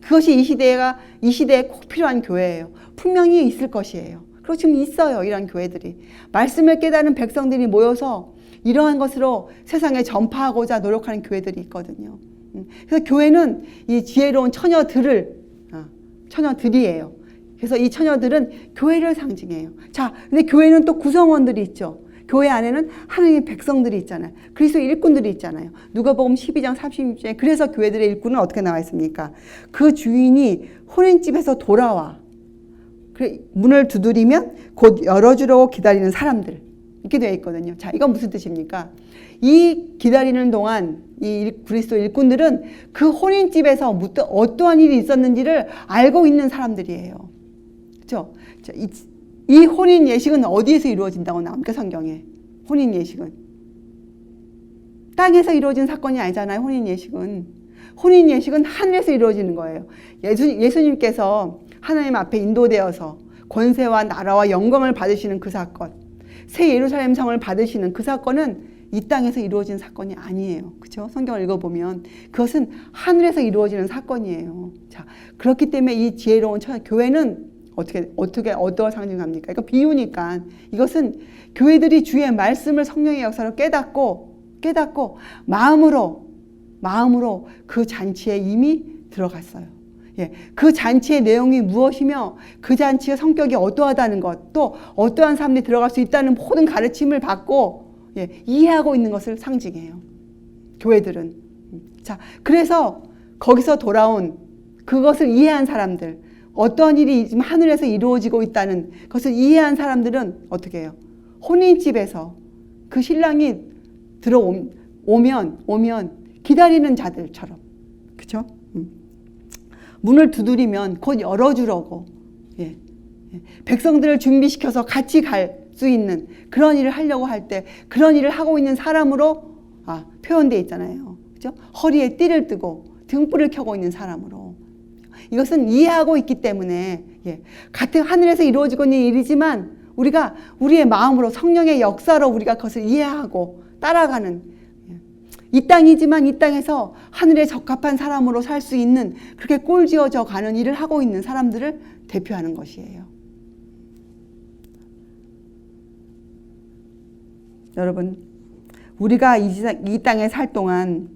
그것이 이 시대에 꼭 필요한 교회예요. 분명히 있을 것이에요. 그리고 지금 있어요. 이러한 교회들이. 말씀을 깨닫는 백성들이 모여서 이러한 것으로 세상에 전파하고자 노력하는 교회들이 있거든요. 그래서 교회는 이 지혜로운 처녀들이에요. 그래서 이 처녀들은 교회를 상징해요. 자, 근데 교회는 또 구성원들이 있죠. 교회 안에는 하나님의 백성들이 있잖아요. 그리스도의 일꾼들이 있잖아요. 누가복음 12장 36절에 그래서 교회들의 일꾼은 어떻게 나와 있습니까? 그 주인이 혼인집에서 돌아와 문을 두드리면 곧 열어주려고 기다리는 사람들 이렇게 되어 있거든요. 자, 이건 무슨 뜻입니까? 이 기다리는 동안 이 그리스도 일꾼들은 그 혼인집에서 어떠한 일이 있었는지를 알고 있는 사람들이에요. 그렇죠? 이 혼인 예식은 어디에서 이루어진다고 나옵니까? 성경에. 혼인 예식은 땅에서 이루어진 사건이 아니잖아요. 혼인 예식은 하늘에서 이루어지는 거예요. 예수님께서 하나님 앞에 인도되어서 권세와 나라와 영광을 받으시는 그 사건, 새 예루살렘 성을 받으시는 그 사건은 이 땅에서 이루어진 사건이 아니에요. 그렇죠? 성경을 읽어보면 그것은 하늘에서 이루어지는 사건이에요. 자, 그렇기 때문에 이 지혜로운 교회는 어떤 상징합니까? 이거 비유니까 이것은 교회들이 주의 말씀을 성령의 역사로 깨닫고 마음으로 그 잔치에 이미 들어갔어요. 예, 그 잔치의 내용이 무엇이며 그 잔치의 성격이 어떠하다는 것, 또 어떠한 사람들이 들어갈 수 있다는 모든 가르침을 받고 이해하고 있는 것을 상징해요. 교회들은. 자, 그래서 거기서 돌아온 그것을 이해한 사람들, 어떠한 일이 지금 하늘에서 이루어지고 있다는 것을 이해한 사람들은 어떻게 해요? 혼인집에서 그 신랑이 들어오면 기다리는 자들처럼, 그렇죠? 문을 두드리면 곧 열어주려고 백성들을 준비시켜서 같이 갈 수 있는 그런 일을 하려고 할 때 그런 일을 하고 있는 사람으로 표현되어 있잖아요. 그렇죠? 허리에 띠를 뜨고 등불을 켜고 있는 사람으로. 이것은 이해하고 있기 때문에 같은 하늘에서 이루어지고 있는 일이지만 우리가 우리의 마음으로 성령의 역사로 우리가 그것을 이해하고 따라가는 이 땅이지만 이 땅에서 하늘에 적합한 사람으로 살 수 있는 그렇게 꼴지어져 가는 일을 하고 있는 사람들을 대표하는 것이에요. 여러분, 우리가 이 땅에 살 동안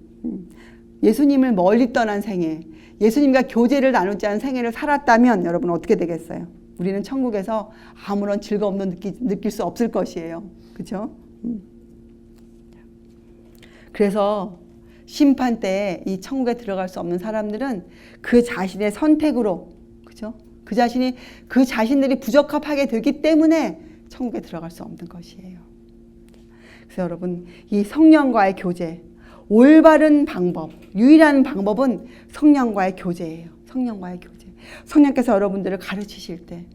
예수님을 멀리 떠난 생애, 예수님과 교제를 나누지 않은 생애를 살았다면 여러분 어떻게 되겠어요? 우리는 천국에서 아무런 즐거움도 느낄 수 없을 것이에요. 그렇죠? 그래서 심판 때에 이 천국에 들어갈 수 없는 사람들은 그 자신의 선택으로, 그죠? 그 자신들이 부적합하게 되기 때문에 천국에 들어갈 수 없는 것이에요. 그래서 여러분, 이 성령과의 교제, 올바른 방법, 유일한 방법은 성령과의 교제예요. 성령과의 교제. 성령께서 여러분들을 가르치실 때,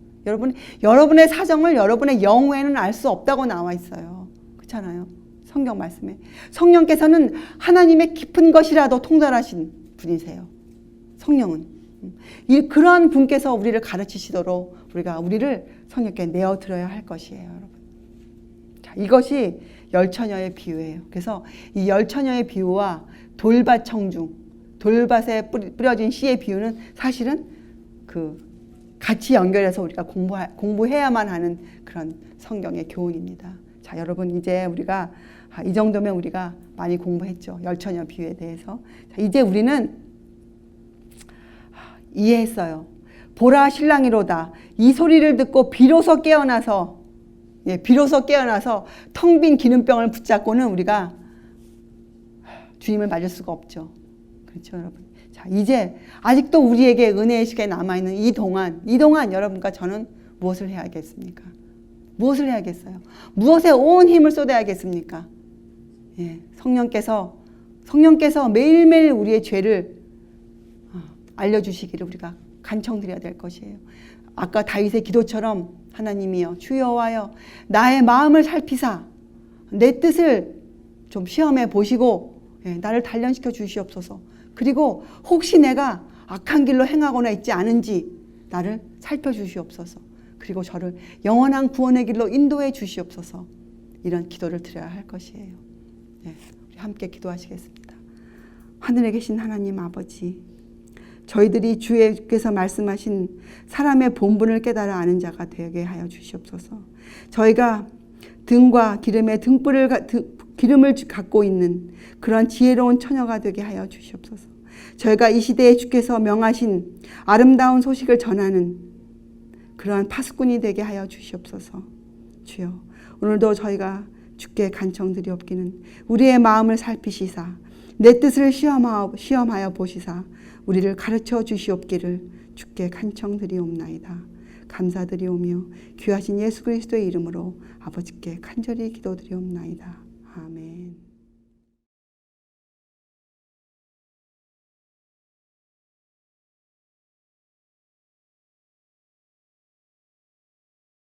여러분의 사정을 여러분의 영후에는 알 수 없다고 나와 있어요. 그렇잖아요. 성경 말씀에. 성령께서는 하나님의 깊은 것이라도 통달하신 분이세요. 성령은. 그러한 분께서 우리를 가르치시도록 우리를 성령께 내어드려야 할 것이에요, 여러분. 자, 이것이 열처녀의 비유예요. 그래서 이 열처녀의 비유와 돌밭 청중, 돌밭에 뿌려진 씨의 비유는 사실은 같이 연결해서 우리가 공부해야만 하는 그런 성경의 교훈입니다. 자, 여러분, 이제 우리가 이 정도면 우리가 많이 공부했죠. 열처녀 비유에 대해서. 자, 이제 우리는 이해했어요. 보라 신랑이로다. 이 소리를 듣고 비로소 깨어나서 텅 빈 기름병을 붙잡고는 우리가 주님을 맞을 수가 없죠. 그렇죠, 여러분. 자, 이제 아직도 우리에게 은혜의 시간이 남아있는 이 동안 여러분과 저는 무엇을 해야겠습니까? 무엇을 해야겠어요? 무엇에 온 힘을 쏟아야겠습니까? 예, 성령께서 매일매일 우리의 죄를 알려주시기를 우리가 간청드려야 될 것이에요. 아까 다윗의 기도처럼 하나님이여 주여와여 나의 마음을 살피사 내 뜻을 좀 시험해 보시고 나를 단련시켜 주시옵소서. 그리고 혹시 내가 악한 길로 행하거나 있지 않은지 나를 살펴주시옵소서. 그리고 저를 영원한 구원의 길로 인도해 주시옵소서. 이런 기도를 드려야 할 것이에요. 네, 우리 함께 기도하시겠습니다. 하늘에 계신 하나님 아버지, 저희들이 주께서 말씀하신 사람의 본분을 깨달아 아는 자가 되게 하여 주시옵소서. 저희가 등과 기름을 갖고 있는 그런 지혜로운 처녀가 되게 하여 주시옵소서. 저희가 이 시대에 주께서 명하신 아름다운 소식을 전하는 그러한 파수꾼이 되게 하여 주시옵소서. 주여, 오늘도 저희가 주께 간청드리옵기는 우리의 마음을 살피시사 내 뜻을 시험하여 보시사 우리를 가르쳐 주시옵기를 주께 간청드리옵나이다. 감사드리오며 귀하신 예수 그리스도의 이름으로 아버지께 간절히 기도드리옵나이다. 아멘.